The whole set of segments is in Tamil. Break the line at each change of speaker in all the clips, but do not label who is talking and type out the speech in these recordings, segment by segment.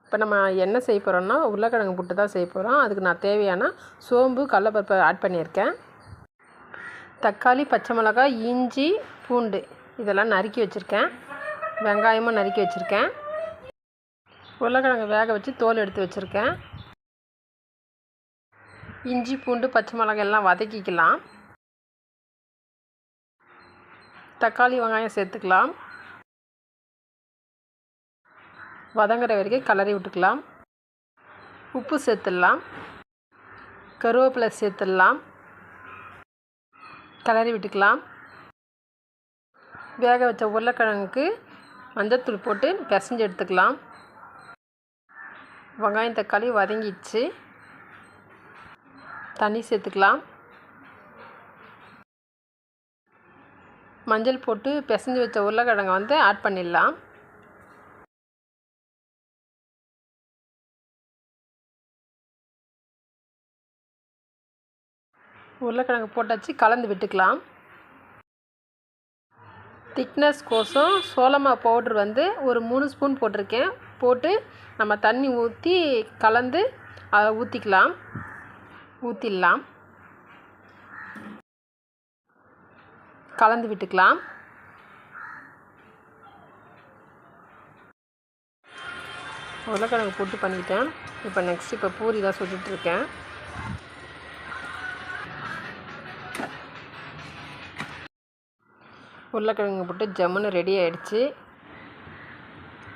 இப்போ நம்ம என்ன செய்ய போகிறோம்னா உருளைக்கிழங்கு புட்டு தான் செய்ய போகிறோம். அதுக்கு நான் தேவையான சோம்பு கடலைப்பருப்பு ஆட் பண்ணியிருக்கேன். தக்காளி, பச்சை மிளகாய், இஞ்சி, பூண்டு இதெல்லாம் நறுக்கி வச்சுருக்கேன். வெங்காயமும் நறுக்கி வச்சுருக்கேன். உருளைக்கிழங்கு வேக வச்சு தோல் எடுத்து வச்சுருக்கேன். இஞ்சி, பூண்டு, பச்சை மிளகாய் எல்லாம் வதக்கிக்கலாம். தக்காளி, வெங்காயம் சேர்த்துக்கலாம். வதங்குற வரைக்கும் கிளறி விட்டுக்கலாம். உப்பு சேர்த்துடலாம். கருவேப்பிலை சேர்த்துடலாம். கிளறி விட்டுக்கலாம். வேக வச்ச உருளைக்கிழங்குக்கு மஞ்சத்தூள் போட்டு பிசைஞ்சு எடுத்துக்கலாம். வெங்காயம் தக்காளி வதங்கிடுச்சு. தண்ணி சேர்த்துக்கலாம். மஞ்சள் போட்டு பிசைஞ்சு வச்ச உருளைக்கிழங்கை ஆட் பண்ணிடலாம். உருளைக்கிழங்கு போட்டாச்சு, கலந்து விட்டுக்கலாம். திக்னஸ் கோசம் சோளமா பவுட்ரு ஒரு 3 ஸ்பூன் போட்டிருக்கேன். போட்டு நம்ம தண்ணி ஊற்றி கலந்து அதை ஊற்றிடலாம். கலந்து விட்டுக்கலாம். உருளைக்கிழங்கு போட்டு பண்ணிட்டேன். இப்போ பூரி தான் சுட்டுட்ருக்கேன். உருளைக்கிழங்கு போட்டு ஜம்முன்னு ரெடி ஆகிடுச்சு.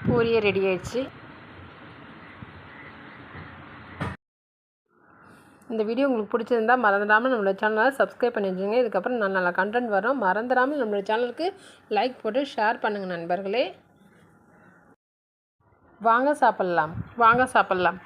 பூரியே ரெடி ஆகிடுச்சு. இந்த வீடியோ உங்களுக்கு பிடிச்சிருந்தால் மறந்துடாமல் நம்மளோட சேனலை சப்ஸ்கிரைப் பண்ணி வச்சுங்க. இதுக்கப்புறம் நல்ல கண்டென்ட் வரும். மறந்துடாமல் நம்மளோட சேனலுக்கு லைக் போட்டு ஷேர் பண்ணுங்கள் நண்பர்களே. வாங்க சாப்பிட்லாம்.